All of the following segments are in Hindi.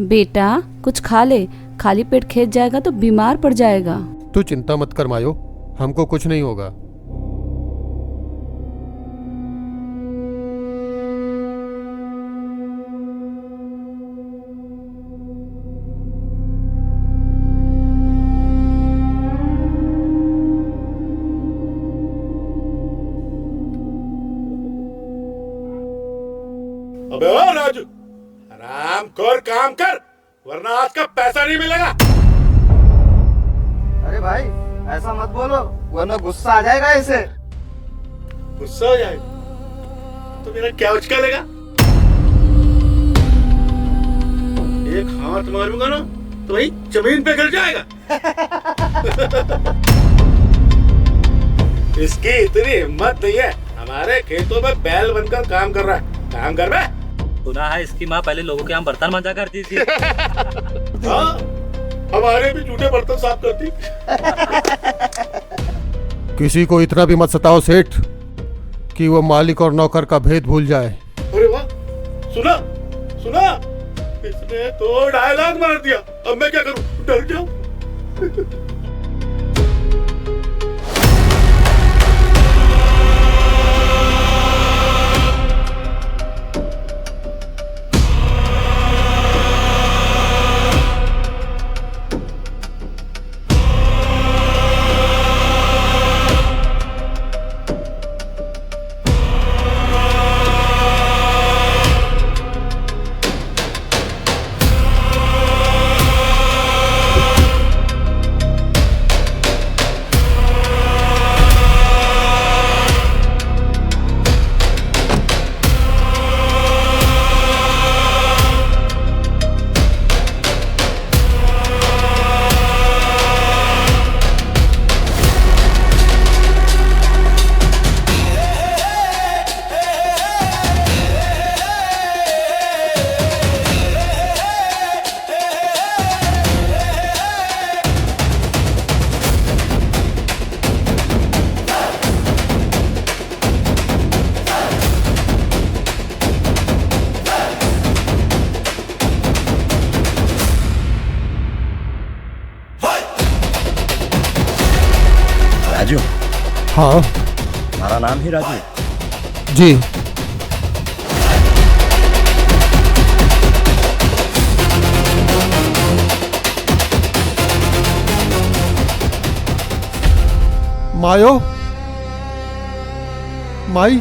बेटा कुछ खा ले, खाली पेट खेत जाएगा तो बीमार पड़ जाएगा। तू चिंता मत कर मायो, हमको कुछ नहीं होगा। अबे ओ राजू, आराम कर, काम कर, वरना आज का पैसा नहीं मिलेगा। अरे भाई ऐसा मत बोलो, वरना गुस्सा आ जाएगा इसे। गुस्सा हो जाएगा तो मेरा क्या उछलेगा? एक हाथ मारूंगा ना तो वही जमीन पे गिर जाएगा। इसकी इतनी हिम्मत नहीं है, हमारे खेतों में बैल बनकर काम कर रहा है। काम कर बे। सुना है इसकी माँ पहले लोगों के यहाँ बर्तन मांजा करती थी। हाँ, हमारे भी जूठे बर्तन साफ करती। किसी को इतना भी मत सताओ सेठ कि वो मालिक और नौकर का भेद भूल जाए। अरे वाह, सुना सुना, इसने तो डायलॉग मार दिया। अब मैं क्या करूं? डर जाऊं। राजू। हाँ हमारा नाम ही राजू। जी। मायो, माई,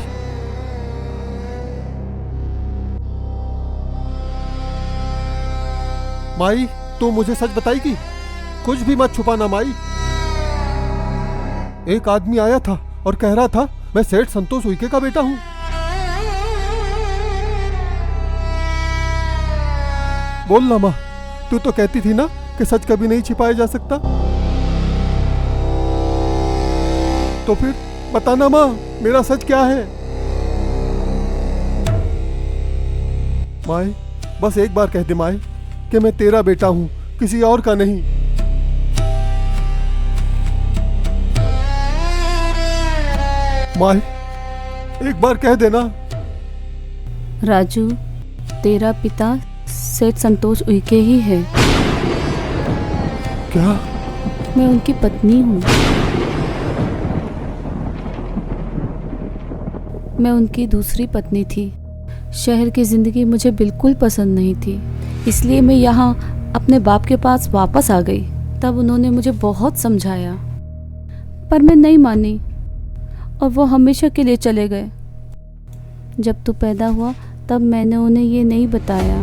माई तू मुझे सच बताएगी? कुछ भी मत छुपाना माई। एक आदमी आया था और कह रहा था मैं सेठ संतोष उइके का बेटा हूं। बोल ना माँ, तू तो कहती थी ना कि सच कभी नहीं छिपाया जा सकता। तो फिर बताना माँ, मेरा सच क्या है? माए, बस एक बार कह दे माए कि मैं तेरा बेटा हूं, किसी और का नहीं। माए, एक बार कह देना। राजू, तेरा पिता सेठ संतोष उइके ही है। क्या? मैं उनकी पत्नी हूँ। मैं उनकी दूसरी पत्नी थी। शहर की जिंदगी मुझे बिल्कुल पसंद नहीं थी, इसलिए मैं यहाँ अपने बाप के पास वापस आ गई। तब उन्होंने मुझे बहुत समझाया, पर मैं नहीं मानी और वो हमेशा के लिए चले गए। जब तू पैदा हुआ तब मैंने उन्हें ये नहीं बताया।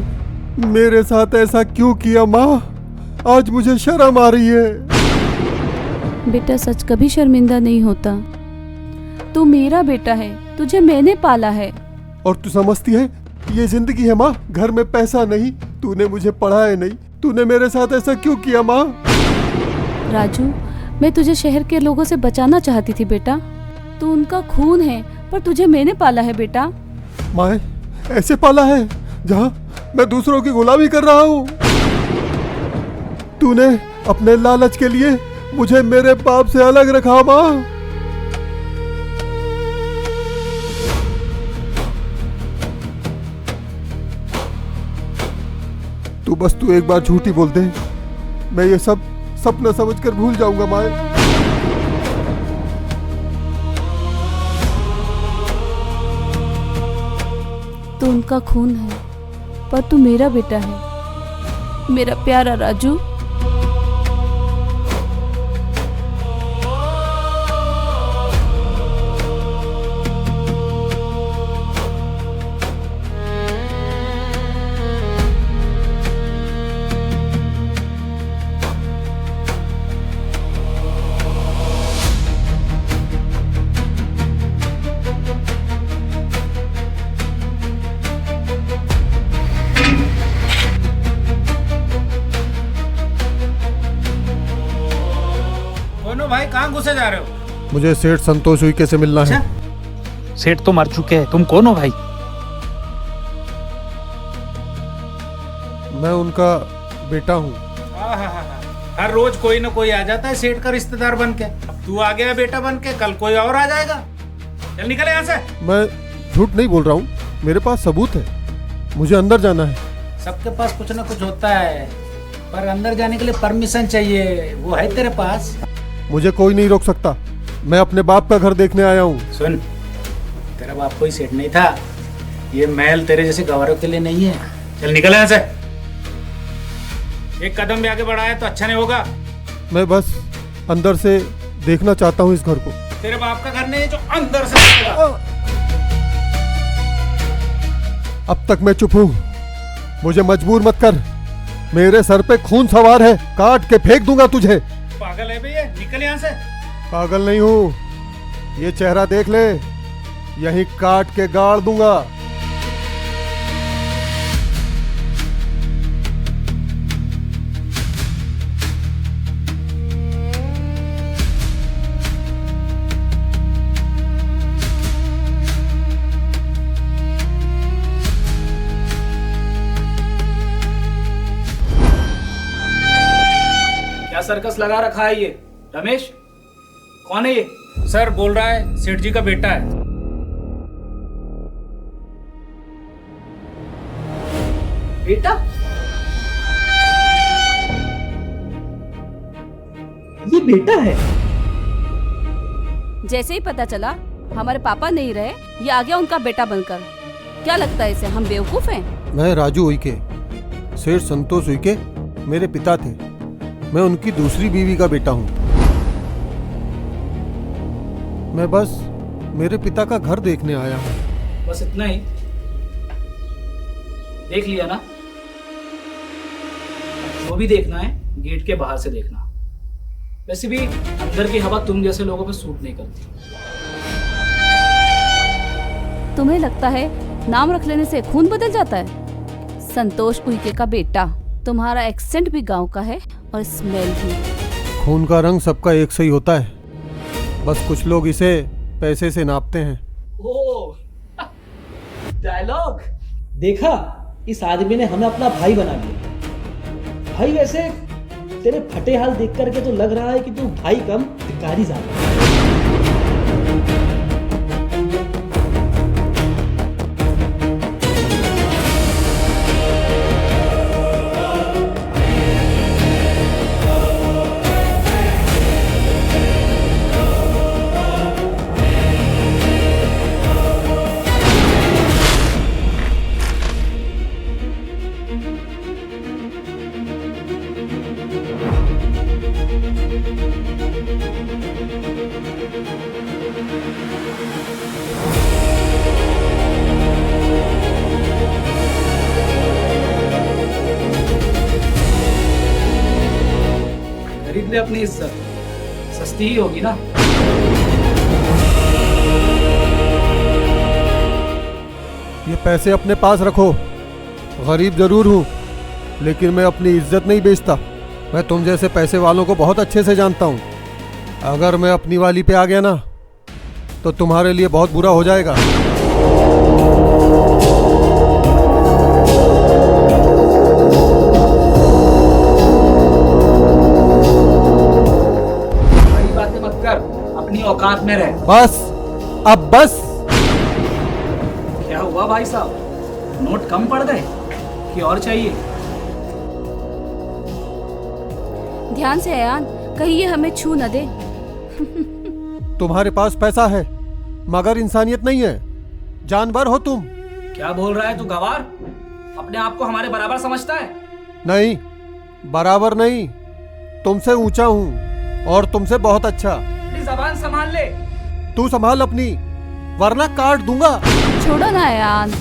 मेरे साथ ऐसा क्यों किया माँ? आज मुझे शर्म आ रही है। बेटा, सच कभी शर्मिंदा नहीं होता। तू मेरा बेटा है, तुझे मैंने पाला है। और तू समझती है ये जिंदगी है माँ? घर में पैसा नहीं, तूने मुझे पढ़ाया नहीं, तूने मेरे साथ ऐसा क्यों किया माँ? राजू, मैं तुझे शहर के लोगों से बचाना चाहती थी बेटा। तू उनका खून है, पर तुझे मैंने पाला है बेटा। माँ, ऐसे पाला है जहाँ मैं दूसरों की गुलामी कर रहा हूँ। तूने अपने लालच के लिए मुझे मेरे बाप से अलग रखा माँ। तू बस तू एक बार झूठी बोल दे, मैं ये सब सपना समझकर भूल जाऊंगा माए। तू उनका खून है, पर तू मेरा बेटा है, मेरा प्यारा राजू। भाई कहाँ घुसे जा रहे हो? मुझे सेठ संतोष उइके से मिलना है। सेठ तो मर चुके हैं, तुम कौन हो भाई? मैं उनका बेटा हूँ। हर रोज कोई ना कोई आ जाता है सेठ का रिश्तेदार बन के। अब तू आ गया बेटा बन के, कल कोई और आ जाएगा। चल निकल यहाँ से। मैं झूठ नहीं बोल रहा हूँ, मेरे पास सबूत है। मुझे अंदर जाना है। सबके पास कुछ ना कुछ होता है, पर अंदर जाने के लिए परमिशन चाहिए, वो है तेरे पास? मुझे कोई नहीं रोक सकता, मैं अपने बाप का घर देखने आया हूँ। सुन, तेरा बाप कोई सेठ नहीं था, ये महल तेरे जैसे गवारों के लिए नहीं है। चल निकल यहाँ से। एक कदम भी आगे बढ़ाया तो अच्छा नहीं होगा। मैं बस अंदर से देखना चाहता हूँ इस घर को। तेरे बाप का घर नहीं है जो अंदर से देखेगा। अब तक मैं चुप हूँ, मुझे मजबूर मत कर। मेरे सर पे खून सवार है, काट के फेंक दूंगा तुझे। पागल है भैया, निकल यहाँ से। पागल नहीं हूँ, ये चेहरा देख ले, यहीं काट के गाड़ दूंगा। क्या सर्कस लगा रखा है ये? रमेश, कौन है ये? सर बोल रहा है सेठ जी का बेटा है। बेटा? ये बेटा है? जैसे ही पता चला हमारे पापा नहीं रहे, ये आ गया उनका बेटा बनकर। क्या लगता है इसे हम बेवकूफ हैं? मैं राजू उइके, सेठ संतोष उइके मेरे पिता थे। मैं उनकी दूसरी बीवी का बेटा हूँ। मैं बस मेरे पिता का घर देखने आया हूँ। बस इतना ही? देख लिया ना? जो भी देखना है गेट के बाहर से देखना। वैसे भी अंदर की हवा तुम जैसे लोगों पे सूट नहीं करती। तुम्हें लगता है नाम रख लेने से खून बदल जाता है? संतोष उइके का बेटा। तुम्हारा एक्सेंट भी गांव का है और स्मेल भी। खून का रंग सबका एक सही होता है, बस कुछ लोग इसे पैसे से नापते हैं। ओ, डायलॉग देखा? इस आदमी ने हमें अपना भाई बना लिया। भाई वैसे तेरे फटे हाल देख करके तो लग रहा है कि तू भाई कम भिखारी ज्यादा। खरीद ले अपनी इज्जत, सस्ती ही होगी ना। ये पैसे अपने पास रखो। गरीब जरूर हूँ, लेकिन मैं अपनी इज्जत नहीं बेचता। मैं तुम जैसे पैसे वालों को बहुत अच्छे से जानता हूँ। अगर मैं अपनी वाली पे आ गया ना, तो तुम्हारे लिए बहुत बुरा हो जाएगा। बड़ी बातें मत कर, अपनी औकात में रह। बस, अब बस। क्या हुआ भाई साहब, नोट कम पड़ गए कि और चाहिए? ध्यान से अयान, कहीं ये हमें छू न दे। तुम्हारे पास पैसा है मगर इंसानियत नहीं है। जानवर हो तुम। क्या बोल रहा है तू गवार? अपने आप को हमारे बराबर समझता है? नहीं, बराबर नहीं, तुमसे ऊंचा हूँ और तुमसे बहुत अच्छा। अपनी जबान संभाल ले। तू संभाल अपनी, वरना काट दूंगा। छोड़ो ना अयान।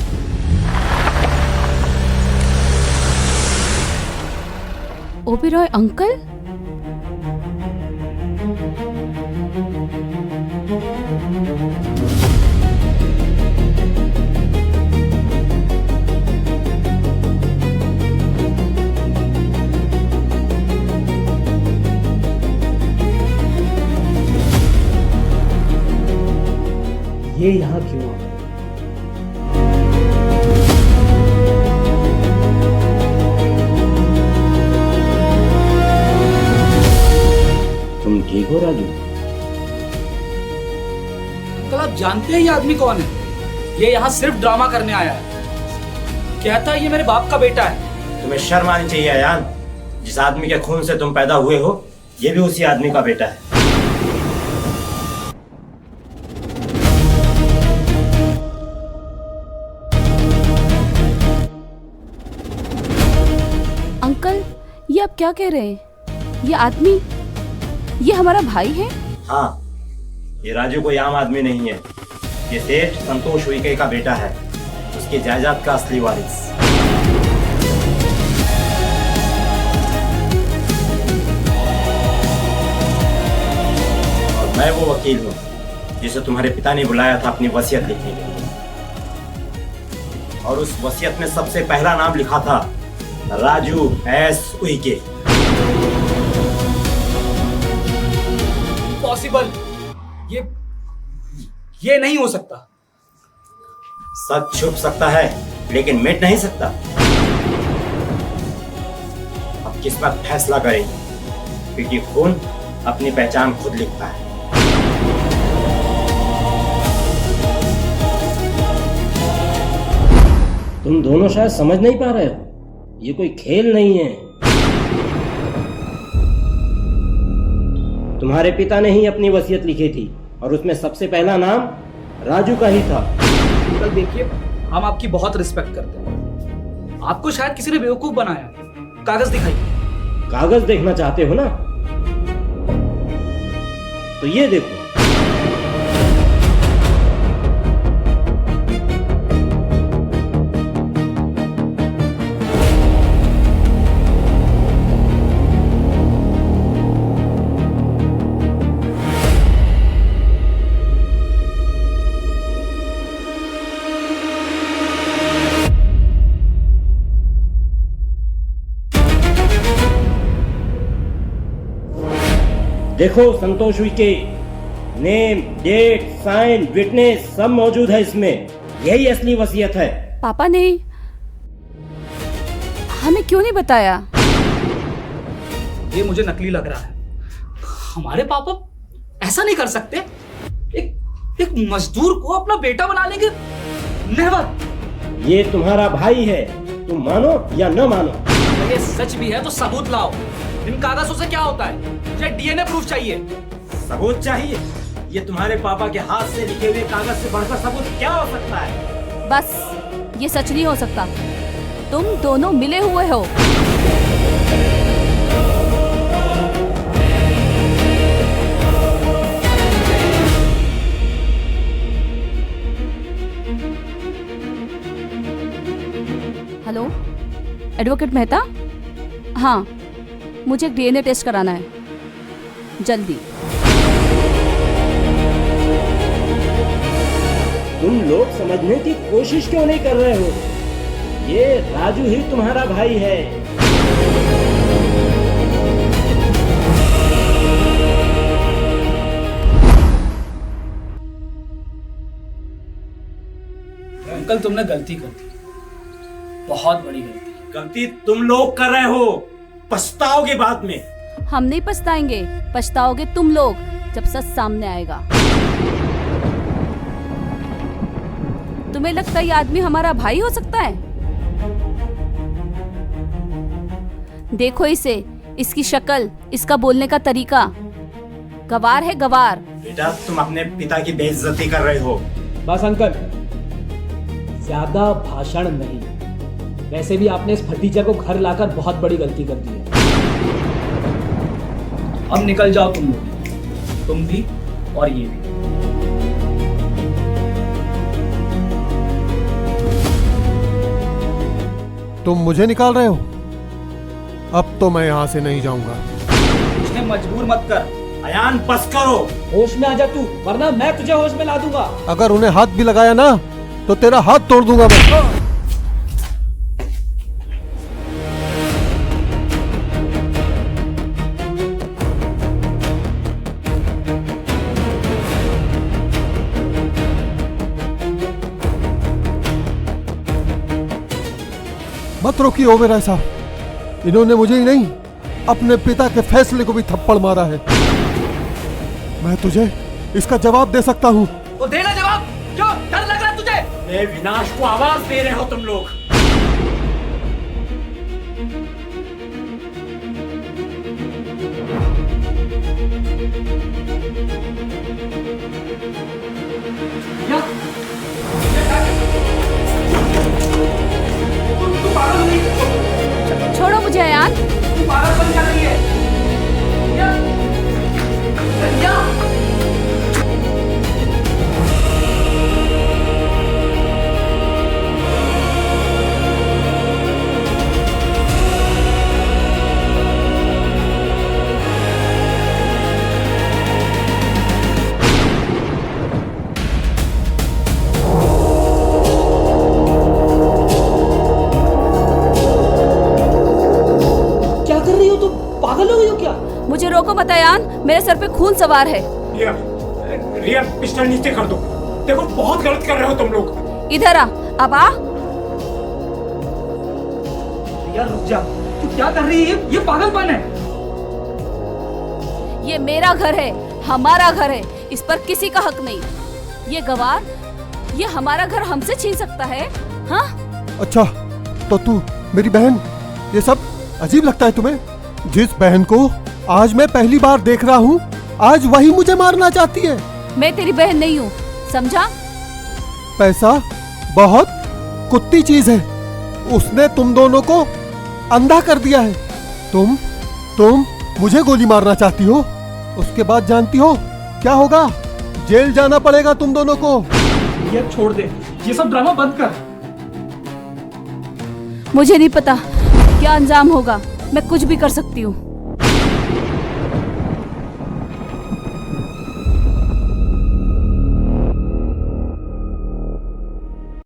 ओबेरॉय अंकल, ये यहाँ क्यों आ गए? तुम ठीक हो राजू? अंकल आप जानते हैं ये आदमी कौन है? ये यहाँ सिर्फ ड्रामा करने आया है। कहता है ये मेरे बाप का बेटा है। तुम्हें शर्म आनी चाहिए अयान। जिस आदमी के खून से तुम पैदा हुए हो, ये भी उसी आदमी का बेटा है। अंकल ये आप क्या कह रहे हैं? ये आदमी, ये हमारा भाई है? हाँ, ये राजू कोई आम आदमी नहीं है। ये सेठ संतोष उइके का बेटा है, उसकी जायदाद का असली वारिस। और मैं वो वकील हूँ जिसे तुम्हारे पिता ने बुलाया था अपनी वसीयत लिखने के लिए। और उस वसीयत में सबसे पहला नाम लिखा था राजू एस उइके। पॉसिबल, ये नहीं हो सकता। सच छुप सकता है लेकिन मिट नहीं सकता। अब किस्मत फैसला करेगी, क्योंकि खून अपनी पहचान खुद लिखता है। तुम दोनों शायद समझ नहीं पा रहे हो, ये कोई खेल नहीं है। तुम्हारे पिता ने ही अपनी वसीयत लिखी थी और उसमें सबसे पहला नाम राजू का ही था। अंकल देखिए, हम आपकी बहुत रिस्पेक्ट करते हैं। आपको शायद किसी ने बेवकूफ बनाया। कागज दिखाइए। कागज देखना चाहते हो ना, तो ये देखो। देखो Santosh Uikey, name, date, sign, witness सब मौजूद है इसमें। यही असली वसीयत है। पापा ने हमें क्यों नहीं बताया? ये मुझे नकली लग रहा है। हमारे पापा ऐसा नहीं कर सकते। एक मजदूर को अपना बेटा बना लेंगे? नेवर। ये तुम्हारा भाई है, तुम मानो या न मानो। अगर ये सच भी है तो सबूत लाओ। इन कागजों से क्या होता है? मुझे डीएनए प्रूफ चाहिए। सबूत चाहिए? ये तुम्हारे पापा के हाथ से लिखे हुए कागज से बढ़कर सबूत क्या हो सकता है? बस ये सच नहीं हो सकता। तुम दोनों मिले हुए हो। Hello, advocate Mehta? हाँ, मुझे एक डीएनए टेस्ट कराना है, जल्दी। तुम लोग समझने की कोशिश क्यों नहीं कर रहे हो? ये राजू ही तुम्हारा भाई है। अंकल तुमने गलती कर दी, बहुत बड़ी गलती। गलती तुम लोग कर रहे हो, पछताओगे बाद में। हम नहीं पछताएंगे, पछताओगे तुम लोग जब सच सामने आएगा। तुम्हें लगता है ये आदमी हमारा भाई हो सकता है? देखो इसे, इसकी शक्ल, इसका बोलने का तरीका, गवार है गवार। बेटा तुम अपने पिता की बेइज्जती कर रहे हो। बस अंकल, ज्यादा भाषण नहीं। वैसे भी आपने इस फटीचर को घर लाकर बहुत बड़ी गलती कर दी है। अब निकल जाओ तुम भी और ये भी। तुम मुझे निकाल रहे हो? अब तो मैं यहाँ से नहीं जाऊंगा। मुझे मजबूर मत कर। अयान बस करो। होश में आ जा तू, वरना मैं तुझे होश में ला दूंगा। अगर उन्हें हाथ भी लगाया ना तो तेरा हाथ तोड़ दूंगा मैं। मत रोकिए ओबेरॉय साहब, इन्होंने मुझे ही नहीं अपने पिता के फैसले को भी थप्पड़ मारा है। मैं तुझे इसका जवाब दे सकता हूँ। तो देना जवाब। क्यों डर लग रहा है तुझे? मेरे विनाश को आवाज दे रहे हो तुम लोग। या तू पागल नहीं, छोड़ो मुझे अयान। तू पागलपन कर रही है। या क्या कर रही हो तुम? पागल हो गई हो क्या? मुझे रोको मत अयान, मेरे सर पे खून सवार है। रिया पिस्टल नीचे कर दो। देखो बहुत गलत कर रहे हो तुम लोग। इधर आ, अब आ। यार रुक जा, तू क्या कर रही है? ये पागलपन है। ये मेरा घर है, हमारा घर है, इस पर किसी का हक नहीं। ये गवार, ये हमारा घर हमसे छीन सकता है? हाँ? अच्छा तो तू मेरी बहन, ये सब अजीब लगता है तुम्हें? जिस बहन को आज मैं पहली बार देख रहा हूँ, आज वही मुझे मारना चाहती है। मैं तेरी बहन नहीं हूँ, समझा? पैसा बहुत कुत्ती चीज है, उसने तुम दोनों को अंधा कर दिया है। तुम मुझे गोली मारना चाहती हो, उसके बाद जानती हो क्या होगा? जेल जाना पड़ेगा तुम दोनों को। ये छोड़ दे, ये सब ड्रामा बंद कर। मुझे नहीं पता क्या अंजाम होगा, मैं कुछ भी कर सकती हूँ।